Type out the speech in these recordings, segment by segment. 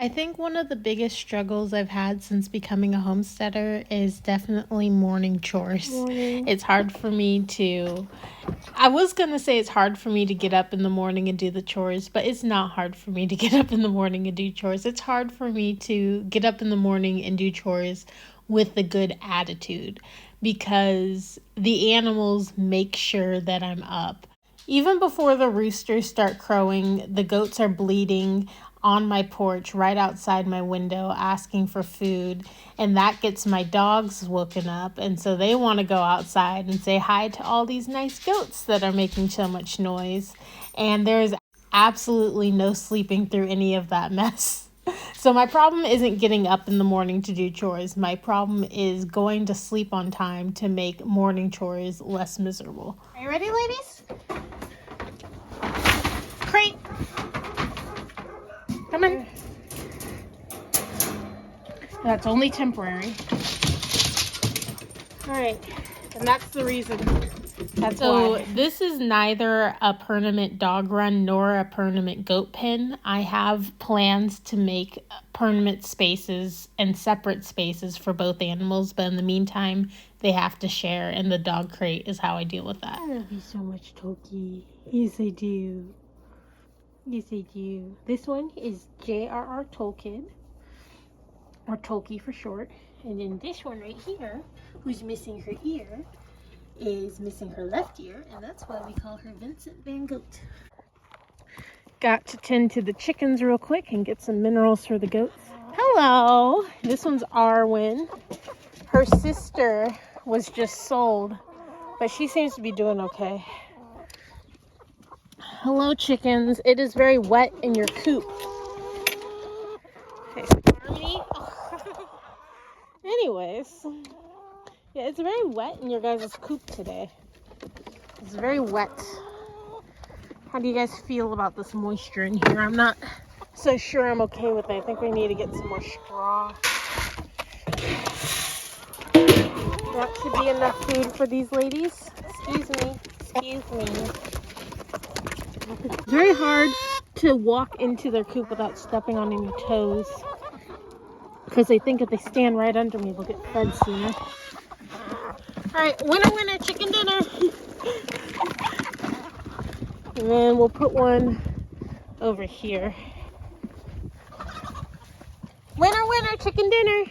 I think one of the biggest struggles I've had since becoming a homesteader is definitely morning chores. It's hard for me to, I was going to say it's hard for me to get up in the morning and do the chores, but it's not hard for me to get up in the morning and do chores. It's hard for me to get up in the morning and do chores with a good attitude because the animals make sure that I'm up. Even before the roosters start crowing, the goats are bleating on my porch right outside my window asking for food, and that gets my dogs woken up, and so they want to go outside and say hi to all these nice goats that are making so much noise, and there's absolutely no sleeping through any of that mess. So my problem isn't getting up in the morning to do chores. My problem is going to sleep on time to make morning chores less miserable. Are you ready, ladies? Crate. Come in. That's only temporary. All right, and that's the reason. That's why. This is neither a permanent dog run nor a permanent goat pen. I have plans to make permanent spaces and separate spaces for both animals, but in the meantime, they have to share, and the dog crate is how I deal with that. I love you so much, Toki. Yes, I do. Yes, I do. This one is J.R.R. Tolkien, or Tolkie for short. And then this one right here, who's missing her ear, is missing her left ear, and that's why we call her Vincent Van Gogh. Got to tend to the chickens real quick and get some minerals for the goats. Hello! This one's Arwen. Her sister was just sold, but she seems to be doing okay. Hello, chickens. It is very wet in your coop. Okay, Harmony. Anyways, yeah, it's very wet in your guys' coop today. It's very wet. How do you guys feel about this moisture in here? I'm not so sure I'm okay with it. I think we need to get some more straw. That should be enough food for these ladies. Excuse me. Excuse me. It's very hard to walk into their coop without stepping on any toes, because they think if they stand right under me, they'll get fed sooner. Alright, winner, chicken dinner. And then we'll put one over here. Winner, chicken dinner.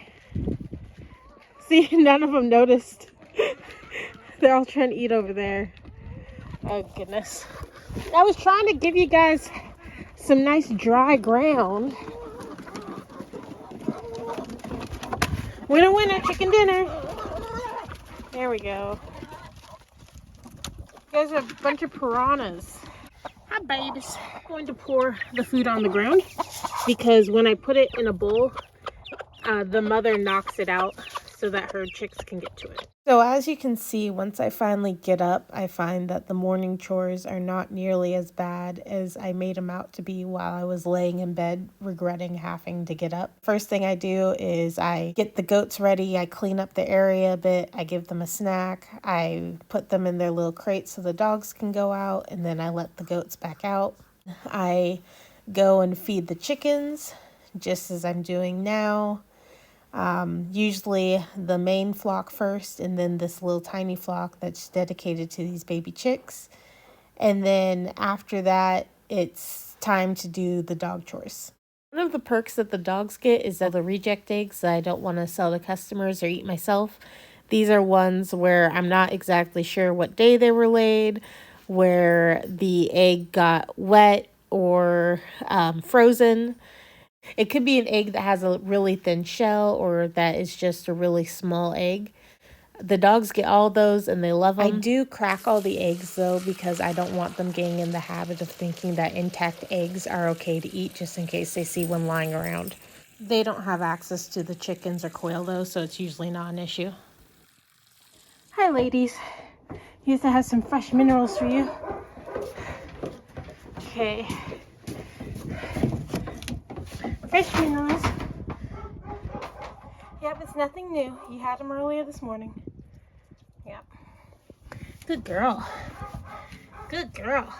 See, none of them noticed. They're all trying to eat over there. Oh, goodness. I was trying to give you guys some nice dry ground. Winner, chicken dinner. There we go. You guys have a bunch of piranhas. Hi, babies. I'm going to pour the food on the ground because when I put it in a bowl, the mother knocks it out so that her chicks can get to it. So as you can see, once I finally get up, I find that the morning chores are not nearly as bad as I made them out to be while I was laying in bed, regretting having to get up. First thing I do is I get the goats ready. I clean up the area a bit. I give them a snack. I put them in their little crates so the dogs can go out, and then I let the goats back out. I go and feed the chickens, just as I'm doing now. Usually the main flock first, and then this little tiny flock that's dedicated to these baby chicks. And then after that, it's time to do the dog chores. One of the perks that the dogs get is that the reject eggs that I don't want to sell to customers or eat myself. These are ones where I'm not exactly sure what day they were laid, where the egg got wet or frozen. It could be an egg that has a really thin shell or that is just a really small egg. The dogs get all those and they love them. I do crack all the eggs though because I don't want them getting in the habit of thinking that intact eggs are okay to eat just in case they see one lying around. They don't have access to the chickens or quail though, so it's usually not an issue. Hi ladies. Here's to have some fresh minerals for you. Okay. Fresh minerals. Yep, it's nothing new. You had them earlier this morning. Yep. Good girl. Good girl.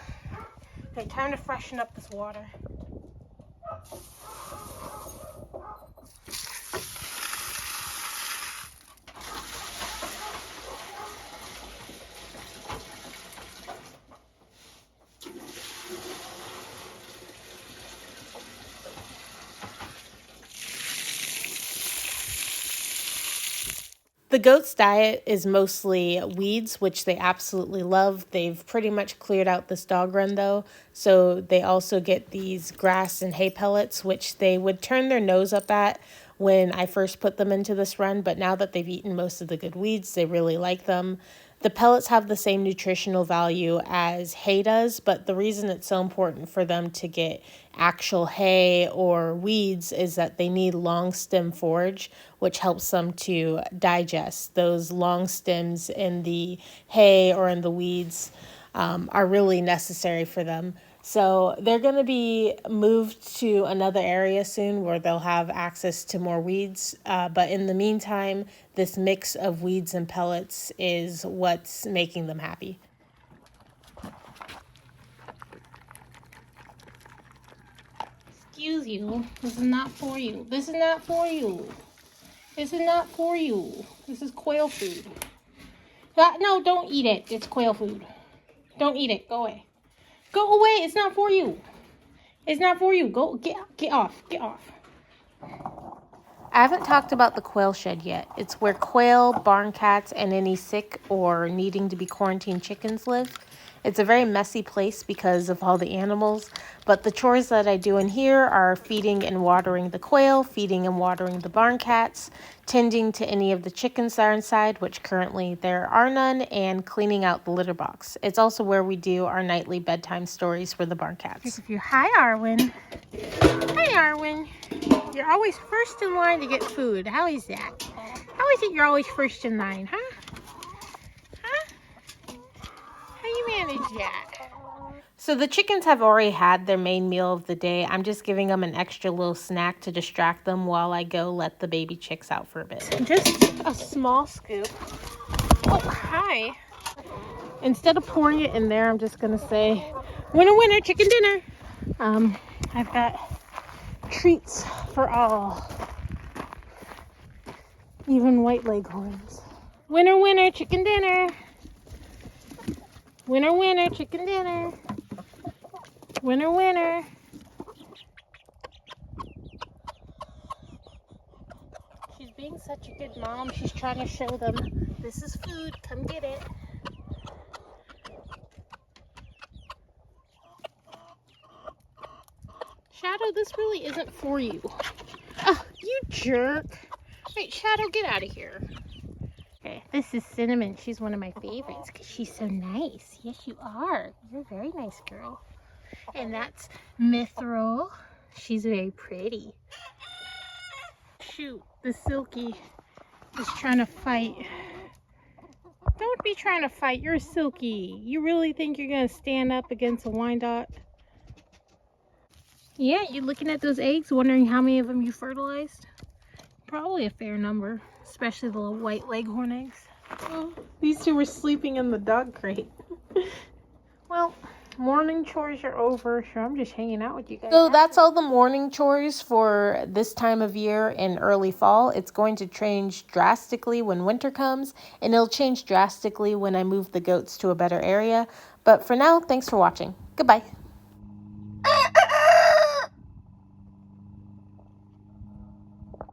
Okay, time to freshen up this water. The goats' diet is mostly weeds, which they absolutely love. They've pretty much cleared out this dog run though, so they also get these grass and hay pellets, which they would turn their nose up at when I first put them into this run, but now that they've eaten most of the good weeds, they really like them. The pellets have the same nutritional value as hay does, but the reason it's so important for them to get actual hay or weeds is that they need long stem forage, which helps them to digest. Those long stems in the hay or in the weeds are really necessary for them. So they're going to be moved to another area soon where they'll have access to more weeds. But in the meantime, this mix of weeds and pellets is what's making them happy. Excuse you. This is not for you. This is not for you. This is not for you. This is quail food. No, don't eat it. It's quail food. Don't eat it. Go away. Go away. It's not for you. It's not for you. Go get off. Get off. I haven't talked about the quail shed yet. It's where quail, barn cats, and any sick or needing to be quarantined chickens live. It's a very messy place because of all the animals, but the chores that I do in here are feeding and watering the quail, feeding and watering the barn cats, tending to any of the chickens that are inside, which currently there are none, and cleaning out the litter box. It's also where we do our nightly bedtime stories for the barn cats. Hi, Arwen. Hi, Arwen. You're always first in line to get food. How is that? How is it you're always first in line, huh? How you manage that? So the chickens have already had their main meal of the day. I'm just giving them an extra little snack to distract them while I go let the baby chicks out for a bit. Just a small scoop. Oh, hi. Instead of pouring it in there, I'm just going to say, winner, winner, chicken dinner. I've got treats for all. Even white leghorns. Winner, winner, chicken dinner. Winner, winner, chicken dinner. Winner, winner. She's being such a good mom. She's trying to show them, this is food, come get it. Shadow, this really isn't for you. Oh, you jerk. Wait, Shadow, get out of here. Okay, this is Cinnamon. She's one of my favorites because she's so nice. Yes, you are. You're a very nice girl. And that's Mithril. She's very pretty. Shoot, the Silky is trying to fight. Don't be trying to fight. You're a Silky. You really think you're going to stand up against a Wyandotte? Yeah, you're looking at those eggs, wondering how many of them you fertilized? Probably a fair number, especially the little white leghorn eggs. Oh, these two were sleeping in the dog crate. Well, morning chores are over, so I'm just hanging out with you guys. So that's all the morning chores for this time of year in early fall. It's going to change drastically when winter comes, and it'll change drastically when I move the goats to a better area. But for now, thanks for watching. Goodbye.